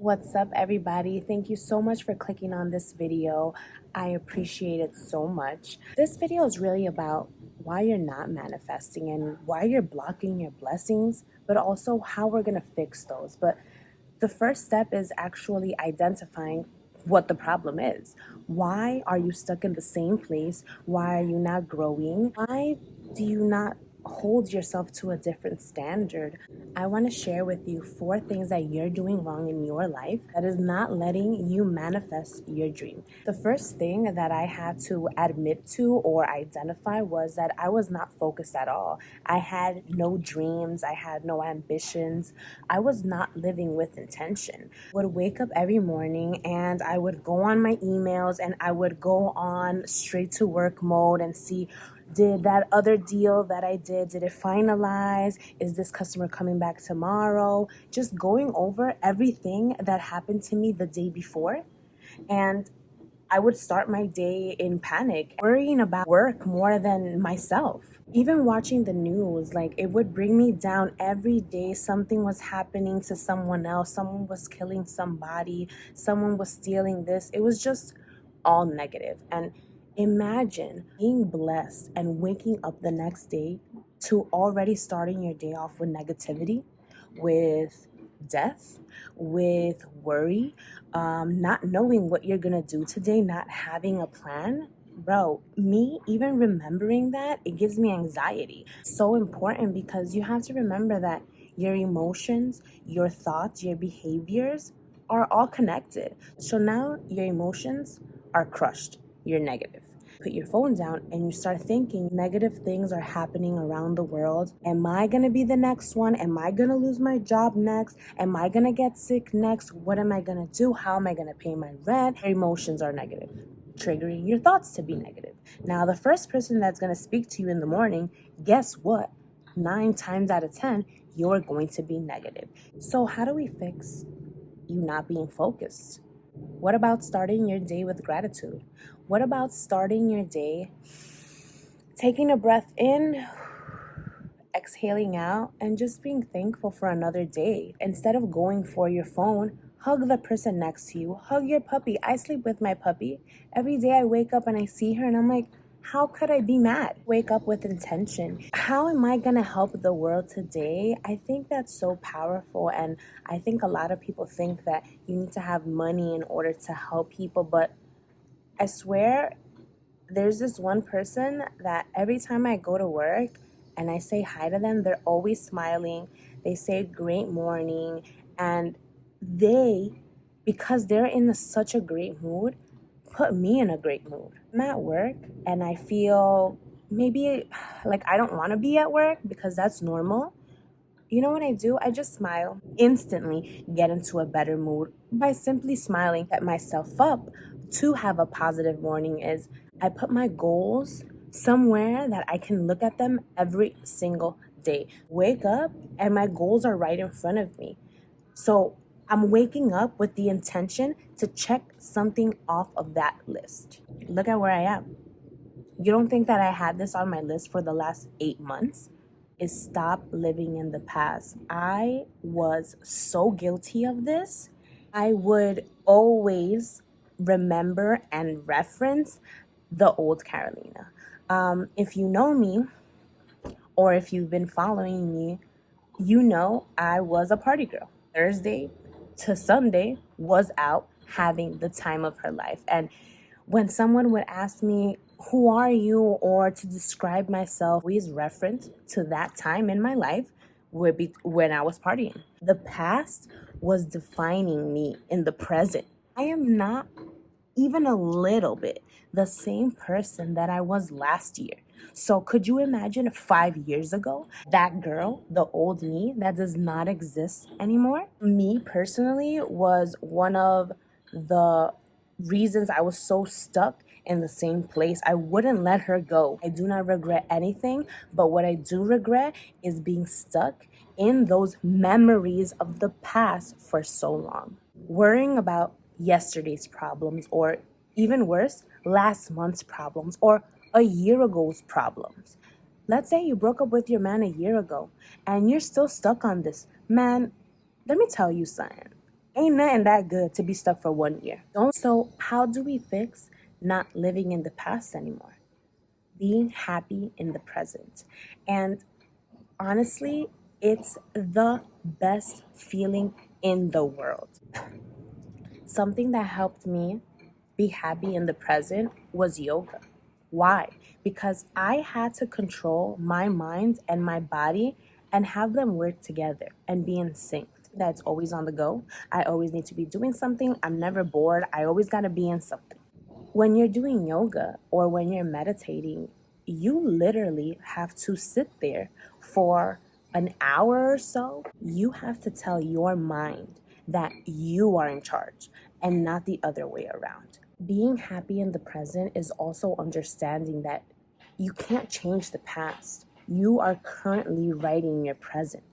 What's up, everybody? Thank you so much for clicking on this video. I appreciate it so much. This video is really about why you're not manifesting and why you're blocking your blessings, but also how we're going to fix those. But the first step is actually identifying what the problem is. Why are you stuck in the same place? Why are you not growing? Why do you not hold yourself to a different standard? I want to share with you 4 things that you're doing wrong in your life that is not letting you manifest your dream. The first thing that I had to admit to or identify was that I was not focused at all. I had no dreams, I had no ambitions. I was not living with intention. I would wake up every morning and I would go on my emails and I would go on straight to work mode and see, did that other deal that I did it finalize? Is this customer coming back tomorrow? Just going over everything that happened to me the day before. And I would start my day in panic, worrying about work more than myself. Even watching the news, it would bring me down every day. Something was happening to someone else. Someone was killing somebody. Someone was stealing this. It was just all negative. And imagine being blessed and waking up the next day to already starting your day off with negativity, with death, with worry, not knowing what you're gonna do today, not having a plan. Bro, me even remembering that, it gives me anxiety. So important because you have to remember that your emotions, your thoughts, your behaviors are all connected. So now your emotions are crushed. You're negative. Put your phone down and you start thinking negative things are happening around the world. Am I going to be the next one? Am I going to lose my job next? Am I going to get sick next? What am I going to do? How am I going to pay my rent? Your emotions are negative, triggering your thoughts to be negative. Now, the first person that's going to speak to you in the morning, guess what? 9 times out of 10, you're going to be negative. So how do we fix you not being focused? What about starting your day with gratitude? What about starting your day taking a breath in, exhaling out, and just being thankful for another day? Instead of going for your phone, hug the person next to you. Hug your puppy. I sleep with my puppy. Every day I wake up and I see her and I'm like, how could I be mad? Wake up with intention. How am I going to help the world today? I think that's so powerful. And I think a lot of people think that you need to have money in order to help people. But I swear, there's this one person that every time I go to work and I say hi to them, they're always smiling. They say great morning. And because they're in such a great mood, put me in a great mood. I'm at work and I feel maybe like I don't want to be at work because that's normal. You know what I do? I just smile. Instantly get into a better mood by simply smiling. Set myself up to have a positive morning is I put my goals somewhere that I can look at them every single day. Wake up and my goals are right in front of me. So I'm waking up with the intention to check something off of that list. Look at where I am. You don't think that I had this on my list for the last 8 months? Is stop living in the past. I was so guilty of this. I would always remember and reference the old Carolina. If you know me, or if you've been following me, you know I was a party girl. Thursday to Sunday was out having the time of her life. And when someone would ask me, who are you? Or to describe myself, always reference to that time in my life would be when I was partying. The past was defining me in the present. I am not even a little bit the same person that I was last year. So could you imagine 5 years ago, that girl, the old me that does not exist anymore? Me personally was one of the reasons I was so stuck in the same place. I wouldn't let her go. I do not regret anything, but what I do regret is being stuck in those memories of the past for so long. Worrying about yesterday's problems, or even worse, last month's problems, or a year ago's problems. Let's say you broke up with your man a year ago and you're still stuck on this. Man, let me tell you something. Ain't nothing that good to be stuck for 1 year. So how do we fix not living in the past anymore? Being happy in the present. And honestly, it's the best feeling in the world. Something that helped me be happy in the present was yoga. Why? Because I had to control my mind and my body and have them work together and be in sync. That's always on the go. I always need to be doing something. I'm never bored. I always got to be in something. When you're doing yoga or when you're meditating, you literally have to sit there for an hour or so. You have to tell your mind that you are in charge and not the other way around. Being happy in the present is also understanding that you can't change the past. You are currently writing your present.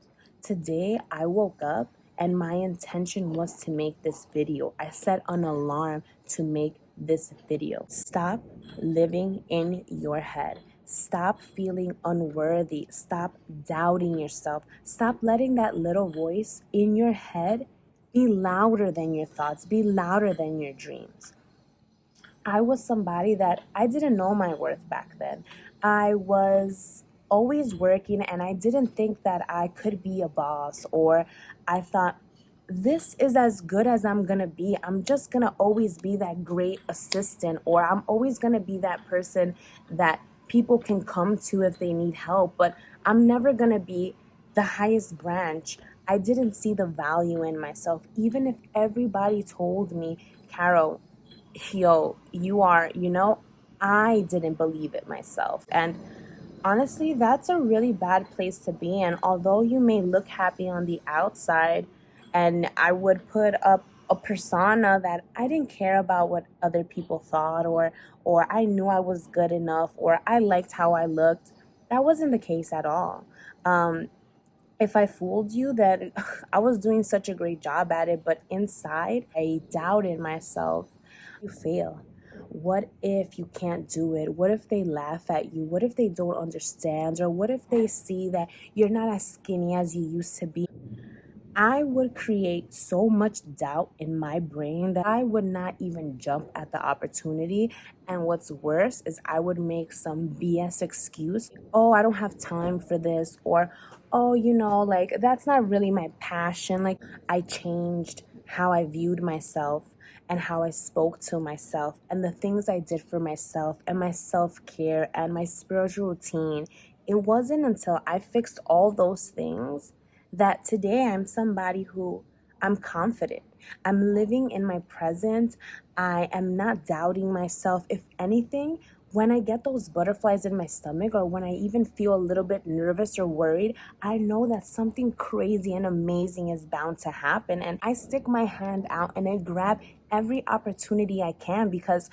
Today, I woke up and my intention was to make this video. I set an alarm to make this video. Stop living in your head. Stop feeling unworthy. Stop doubting yourself. Stop letting that little voice in your head be louder than your thoughts, be louder than your dreams. I was somebody that I didn't know my worth back then. I was always working and I didn't think that I could be a boss, or I thought this is as good as I'm going to be. I'm just going to always be that great assistant, or I'm always going to be that person that people can come to if they need help, but I'm never going to be the highest branch. I didn't see the value in myself. Even if everybody told me, Carol, yo, you are, I didn't believe it myself. And honestly, that's a really bad place to be in. Although you may look happy on the outside, and I would put up a persona that I didn't care about what other people thought, or I knew I was good enough, or I liked how I looked. That wasn't the case at all. If I fooled you, then I was doing such a great job at it, but inside, I doubted myself. You fail. What if you can't do it? What if they laugh at you? What if they don't understand? Or what if they see that you're not as skinny as you used to be? I would create so much doubt in my brain that I would not even jump at the opportunity. And what's worse is I would make some BS excuse. Oh, I don't have time for this. Or, oh, like that's not really my passion. Like, I changed how I viewed myself and how I spoke to myself and the things I did for myself and my self-care and my spiritual routine. It wasn't until I fixed all those things that today I'm somebody who I'm confident. I'm living in my present. I am not doubting myself. If anything, when I get those butterflies in my stomach, or when I even feel a little bit nervous or worried, I know that something crazy and amazing is bound to happen. And I stick my hand out and I grab every opportunity I can, because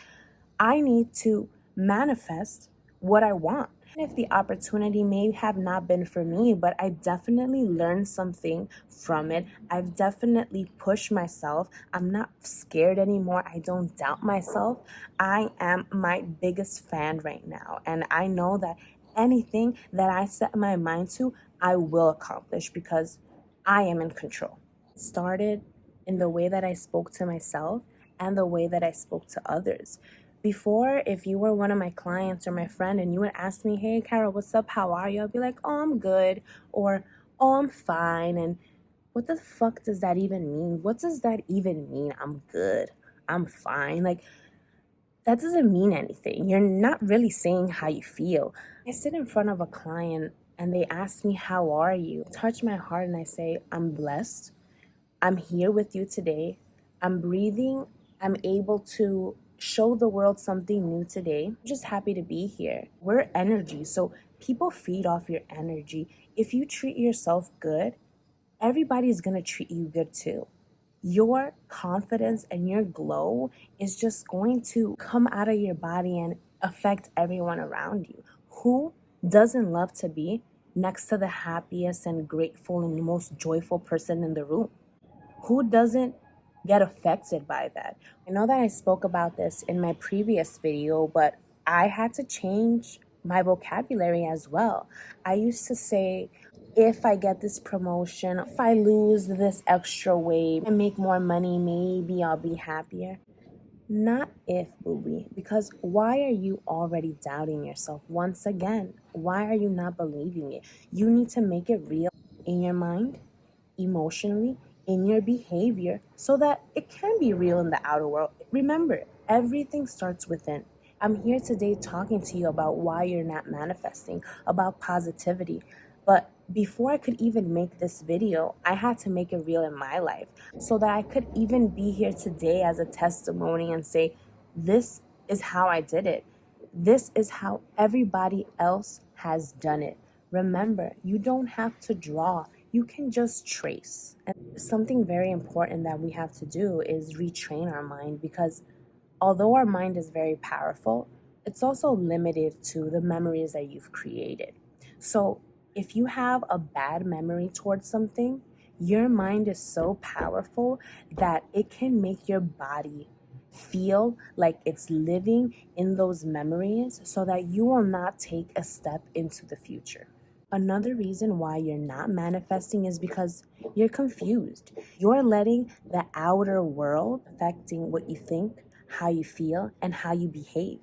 I need to manifest what I want. If the opportunity may have not been for me, but I definitely learned something from it. I've definitely pushed myself. I'm not scared anymore. I don't doubt myself. I am my biggest fan right now. And I know that anything that I set my mind to, I will accomplish, because I am in control. It started in the way that I spoke to myself and the way that I spoke to others. Before, if you were one of my clients or my friend and you would ask me, hey, Carol, what's up? How are you? I'd be like, oh, I'm good. Or, oh, I'm fine. And what the fuck does that even mean? What does that even mean? I'm good. I'm fine. Like, that doesn't mean anything. You're not really saying how you feel. I sit in front of a client and they ask me, how are you? Touch my heart and I say, I'm blessed. I'm here with you today. I'm breathing. I'm able to show the world something new today. I'm just happy to be here. We're energy, so people feed off your energy. If you treat yourself good, everybody's going to treat you good too. Your confidence and your glow is just going to come out of your body and affect everyone around you. Who doesn't love to be next to the happiest and grateful and most joyful person in the room? Who doesn't get affected by that? I know that I spoke about this in my previous video, but I had to change my vocabulary as well. I used to say, if I get this promotion, if I lose this extra weight and make more money, maybe I'll be happier. Not if, booby, because why are you already doubting yourself once again? Why are you not believing it? You need to make it real in your mind, emotionally, in your behavior, so that it can be real in the outer world. Remember, everything starts within. I'm here today talking to you about why you're not manifesting, about positivity. But before I could even make this video, I had to make it real in my life so that I could even be here today as a testimony and say, this is how I did it. This is how everybody else has done it. Remember, you don't have to draw, you can just trace. And something very important that we have to do is retrain our mind, because although our mind is very powerful, it's also limited to the memories that you've created. So if you have a bad memory towards something, your mind is so powerful that it can make your body feel like it's living in those memories so that you will not take a step into the future. Another reason why you're not manifesting is because you're confused. You're letting the outer world affecting what you think, how you feel, and how you behave.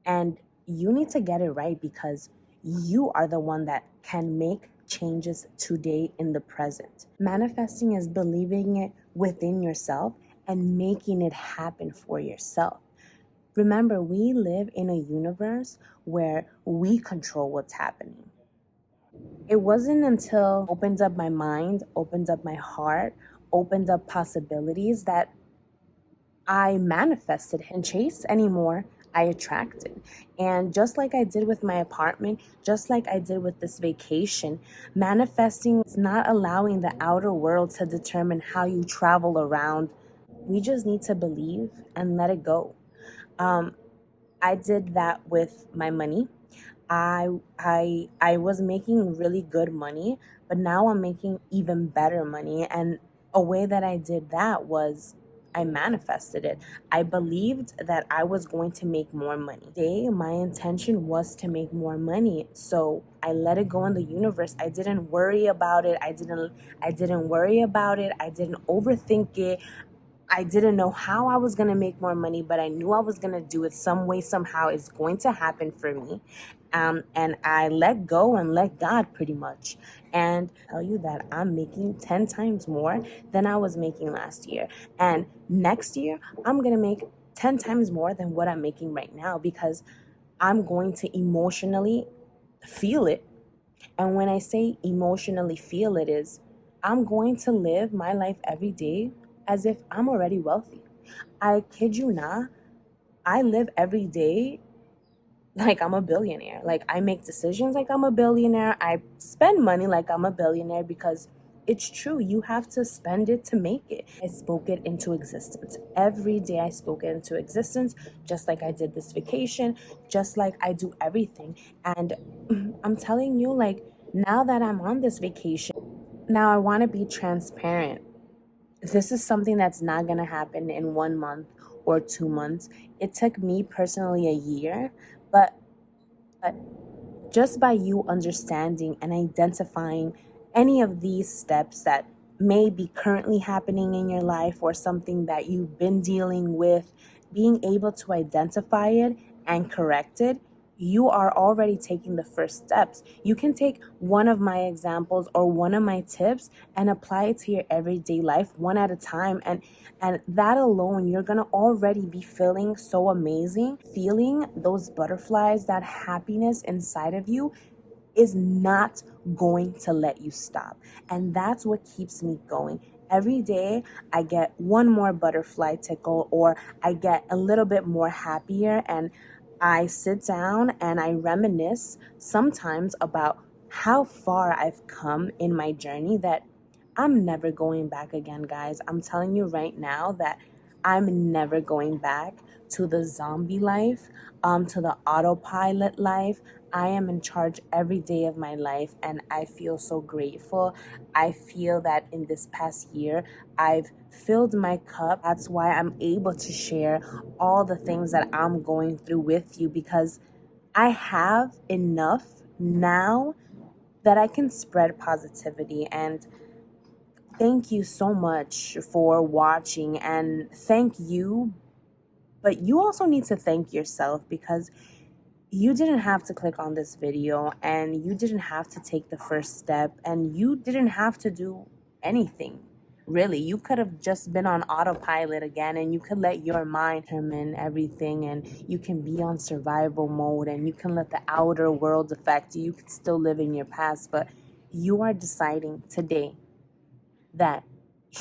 And you need to get it right, because you are the one that can make changes today in the present. Manifesting is believing it within yourself and making it happen for yourself. Remember, we live in a universe where we control what's happening. It wasn't until I opened up my mind, opened up my heart, opened up possibilities that I manifested and chase anymore. I attracted. And just like I did with my apartment, just like I did with this vacation, manifesting is not allowing the outer world to determine how you travel around. We just need to believe and let it go. I did that with my money. I was making really good money, but now I'm making even better money. And a way that I did that was I manifested it. I believed that I was going to make more money. Today, my intention was to make more money. So I let it go in the universe. I didn't worry about it. I didn't worry about it. I didn't overthink it. I didn't know how I was going to make more money, but I knew I was going to do it some way, somehow. It's going to happen for me. And I let go and let God pretty much. And tell you that I'm making 10 times more than I was making last year. And next year, I'm going to make 10 times more than what I'm making right now, because I'm going to emotionally feel it. And when I say emotionally feel it, is I'm going to live my life every day as if I'm already wealthy. I kid you not, I live every day like I'm a billionaire. Like, I make decisions like I'm a billionaire. I spend money like I'm a billionaire, because it's true. You have to spend it to make it. I spoke it into existence. Every day I spoke it into existence, just like I did this vacation, just like I do everything. And I'm telling you, like, now that I'm on this vacation, now I want to be transparent. This is something that's not going to happen in 1 month or 2 months. It took me personally a year, but just by you understanding and identifying any of these steps that may be currently happening in your life, or something that you've been dealing with, being able to identify it and correct it, you are already taking the first steps. You can take one of my examples or one of my tips and apply it to your everyday life one at a time. And that alone, you're going to already be feeling so amazing. Feeling those butterflies, that happiness inside of you, is not going to let you stop. And that's what keeps me going. Every day I get one more butterfly tickle, or I get a little bit more happier, and I sit down and I reminisce sometimes about how far I've come in my journey, that I'm never going back again, guys. I'm telling you right now that I'm never going back to the zombie life, to the autopilot life. I am in charge every day of my life, and I feel so grateful. I feel that in this past year, I've filled my cup. That's why I'm able to share all the things that I'm going through with you, because I have enough now that I can spread positivity. And thank you so much for watching, and thank you. But you also need to thank yourself, because you didn't have to click on this video, and you didn't have to take the first step, and you didn't have to do anything. Really, you could have just been on autopilot again, and you could let your mind determine everything, and you can be on survival mode, and you can let the outer world affect you. You could still live in your past, but you are deciding today that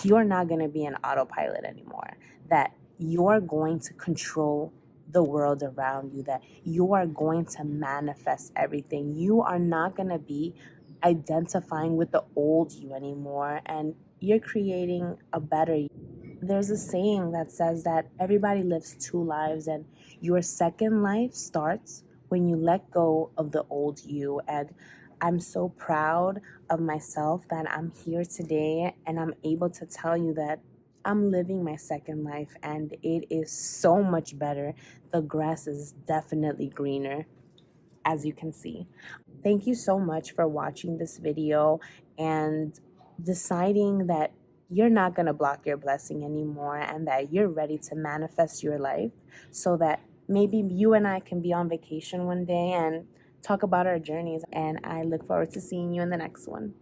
you're not going to be an autopilot anymore, that you're going to control the world around you, that you are going to manifest everything. You are not going to be identifying with the old you anymore, and you're creating a better you. There's a saying that says that everybody lives two lives, and your second life starts when you let go of the old you. And I'm so proud of myself that I'm here today, and I'm able to tell you that I'm living my second life, and it is so much better. The grass is definitely greener, as you can see. Thank you so much for watching this video and deciding that you're not going to block your blessing anymore, and that you're ready to manifest your life, so that maybe you and I can be on vacation one day and talk about our journeys. And I look forward to seeing you in the next one.